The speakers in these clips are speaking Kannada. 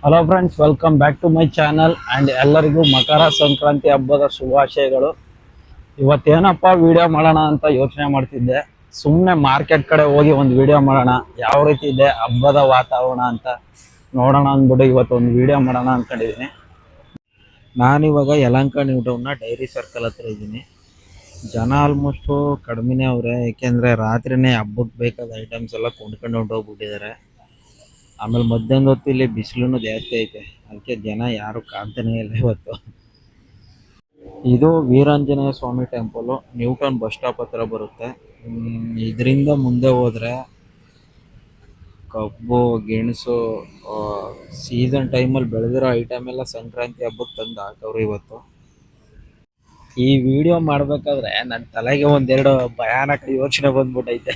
Hello friends, welcome back to my channel and ಎಲ್ಲರಿಗೂ ಮಕರ ಸಂಕ್ರಾಂತಿ ಹಬ್ಬದ ಶುಭಾಶಯಗಳು. ಇವತ್ತೇನಪ್ಪ ವಿಡಿಯೋ ಮಾಡೋಣ ಅಂತ ಯೋಚನೆ ಮಾಡ್ತಿದ್ದೆ. ಸುಮ್ಮನೆ ಮಾರ್ಕೆಟ್ ಕಡೆ ಹೋಗಿ ಒಂದು ವಿಡಿಯೋ ಮಾಡೋಣ, ಯಾವ ರೀತಿ ಇದೆ ಹಬ್ಬದ ವಾತಾವರಣ ಅಂತ ನೋಡೋಣ ಅಂದ್ಬಿಟ್ಟು ಇವತ್ತೊಂದು ವಿಡಿಯೋ ಮಾಡೋಣ ಅಂದ್ಕೊಂಡಿದ್ದೀನಿ. ನಾನಿವಾಗ ಯಲಹಂಕ ನ್ಯೂ ಟೌನ್ನ ಡೈರಿ ಸರ್ಕಲ್ ಹತ್ರ ಇದ್ದೀನಿ. ಜನ ಆಲ್ಮೋಸ್ಟು ಕಡಿಮೆನೇ ಅವರೇ, ಏಕೆಂದರೆ ರಾತ್ರಿನೇ ಹಬ್ಬಕ್ಕೆ ಬೇಕಾದ ಐಟಮ್ಸ್ ಎಲ್ಲ ಕೊಂಡ್ಕೊಂಡು ಹೊಂಟೋಗ್ಬಿಟ್ಟಿದ್ದಾರೆ. ಆಮೇಲೆ ಮಧ್ಯಾಹ್ನದ ಹೊತ್ತು ಇಲ್ಲಿ ಬಿಸಿಲು ಜಾಸ್ತಿ ಐತೆ, ಅದಕ್ಕೆ ಜನ ಯಾರು ಕಾಣ್ತಾನೆ ಇಲ್ಲ ಇವತ್ತು. ಇದು Veeranjaneya Swamy temple, new town bus stop ಹತ್ರ ಬರುತ್ತೆ. ಇದರಿಂದ ಮುಂದೆ ಹೋದರೆ ಕಬ್ಬು, ಗೆಣಸು, ಸೀಸನ್ ಟೈಮಲ್ಲಿ ಬೆಳೆದಿರೋ ಐಟಮ್ ಎಲ್ಲ ಸಂಕ್ರಾಂತಿ ಹಬ್ಬಕ್ಕೆ ತಂದು ಹಾಕವ್ರು ಇವತ್ತು. ಈ ವಿಡಿಯೋ ಮಾಡಬೇಕಾದ್ರೆ ನನ್ನ ತಲೆಗೆ ಒಂದೆರಡು ಭಯಾನಕ ಯೋಚನೆ ಬಂದ್ಬಿಟ್ಟೈತೆ.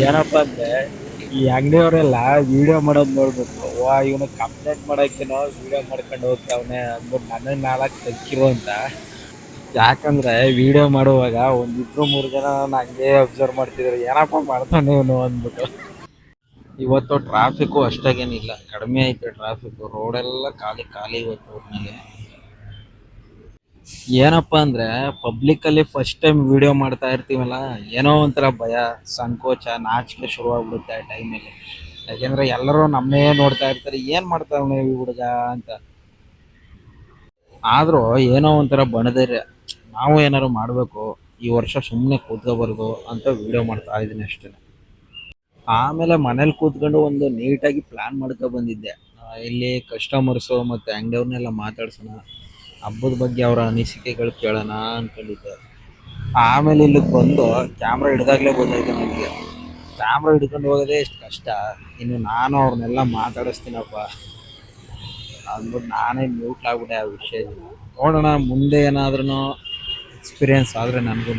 ಏನಪ್ಪ ಅಂದರೆ, ಈ ಅಂಗಡಿಯವರೆಲ್ಲ ವಿಡಿಯೋ ಮಾಡೋದು ನೋಡ್ಬೇಕು, ಇವನು ಕಂಪ್ಲೇಂಟ್ ಮಾಡೋಕ್ಕೇನೋ ವಿಡಿಯೋ ಮಾಡ್ಕೊಂಡು ಹೋಗ್ತಾವನೆ ಅಂದ್ಬಿಟ್ಟು ನನಗೆ ನಾಲ್ಕು ತಕ್ಕಿರು ಅಂತ. ಯಾಕಂದರೆ ವಿಡಿಯೋ ಮಾಡುವಾಗ ಒಂದಿಬ್ರು ಮೂರು ಜನ ಹಂಗೆ ಅಬ್ಸರ್ವ್ ಮಾಡ್ತಿದ್ರು, ಏನಪ್ಪ ಮಾಡ್ತಾನೆ ಇವನು ಅಂದ್ಬಿಟ್ಟು. ಇವತ್ತು ಟ್ರಾಫಿಕ್ಕು ಅಷ್ಟಾಗೇನಿಲ್ಲ, ಕಡಿಮೆ ಐತೆ ಟ್ರಾಫಿಕ್ಕು, ರೋಡೆಲ್ಲ ಖಾಲಿ ಖಾಲಿ ಇವತ್ತು ಊರಿನಲ್ಲಿ. ಏನಪ್ಪ ಅಂದರೆ, ಪಬ್ಲಿಕ್ಕಲ್ಲಿ ಫಸ್ಟ್ ಟೈಮ್ ವಿಡಿಯೋ ಮಾಡ್ತಾ ಇರ್ತೀವಲ್ಲ, ಏನೋ ಒಂಥರ ಭಯ, ಸಂಕೋಚ, ನಾಚಿಕೆ ಶುರುವಾಗ್ಬಿಡುತ್ತೆ ಆ ಟೈಮಲ್ಲಿ. ಯಾಕೆಂದರೆ ಎಲ್ಲರೂ ನಮ್ಮನ್ನೇ ನೋಡ್ತಾ ಇರ್ತಾರೆ, ಏನು ಮಾಡ್ತಾವನೆ ಈ ಹುಡುಗ ಅಂತ. ಆದರೂ ಏನೋ ಒಂಥರ ಬಣಧೈರ್ಯ, ನಾವು ಏನಾದ್ರು ಮಾಡಬೇಕು, ಈ ವರ್ಷ ಸುಮ್ಮನೆ ಕೂತ್ಕೋಬಾರ್ದು ಅಂತ ವಿಡಿಯೋ ಮಾಡ್ತಾ ಇದ್ದೀನಿ ಅಷ್ಟೇ. ಆಮೇಲೆ ಮನೇಲಿ ಕೂತ್ಕೊಂಡು ಒಂದು ನೀಟಾಗಿ ಪ್ಲ್ಯಾನ್ ಮಾಡ್ಕೊ ಬಂದಿದ್ದೆ. ಇಲ್ಲಿ ಕಸ್ಟಮರ್ಸು ಮತ್ತು ಅಂಗಡಿಯವ್ರನ್ನೆಲ್ಲ ಮಾತಾಡ್ಸೋಣ, ಹಬ್ಬದ ಬಗ್ಗೆ ಅವರ ಅನಿಸಿಕೆಗಳು ಕೇಳೋಣ ಅಂದ್ಕೊಂಡಿದ್ದೆ. ಆಮೇಲೆ ಇಲ್ಲಿಗೆ ಬಂದು ಕ್ಯಾಮ್ರಾ ಹಿಡ್ದಾಗಲೇ ಗೊತ್ತಾಯ್ತು ನನಗೆ, ಕ್ಯಾಮ್ರಾ ಹಿಡ್ಕೊಂಡು ಹೋಗೋದೇ ಎಷ್ಟು ಕಷ್ಟ, ಇನ್ನು ನಾನು ಅವ್ರನ್ನೆಲ್ಲ ಮಾತಾಡಿಸ್ತೀನಪ್ಪ ಅಂದ್ಬಿಟ್ಟು ನಾನೇ ಮ್ಯೂಟ್ಲಾಗ್ಬಿಟ್ಟೆ ಆ ವಿಷಯದಲ್ಲಿ. ನೋಡೋಣ ಮುಂದೆ ಏನಾದ್ರೂ ಎಕ್ಸ್ಪೀರಿಯೆನ್ಸ್ ಆದರೆ ನನಗೂ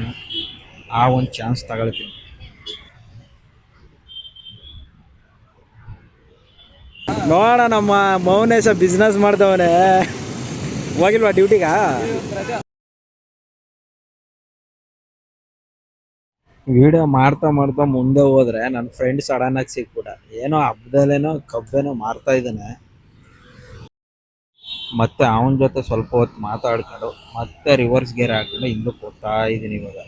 ಆ ಒಂದು ಚಾನ್ಸ್ ತಗೊಳ್ತೀನಿ. ನೋಡೋಣ, ನಮ್ಮ ಮೌನೇಶ ಬಿಸ್ನೆಸ್ ಮಾಡ್ದವನೇ, ಹೋಗಿಲ್ವಾ ಡ್ಯೂಟಿಗ? ವಿಡಿಯೋ ಮಾಡ್ತಾ ಮಾಡ್ತಾ ಮುಂದೆ ಹೋದ್ರೆ ನನ್ನ ಫ್ರೆಂಡ್ ಸಡನ್ನಾಗಿ ಸಿಕ್ಬಿಟ್ಟ. ಏನೋ ಹಬ್ಬದಲ್ಲೇನೋ ಕಬ್ಬೇನೋ ಮಾರ್ತಾ ಇದ್ದಾನೆ. ಮತ್ತೆ ಅವನ ಜೊತೆ ಸ್ವಲ್ಪ ಹೊತ್ತು ಮಾತಾಡ್ಕೊಂಡು ಮತ್ತೆ ರಿವರ್ಸ್ ಗೇರ್ ಹಾಕೊಂಡು ಹಿಂದಕ್ಕೆ ಹೋಗ್ತಾ ಇದ್ದೀನಿ ಇವಾಗ.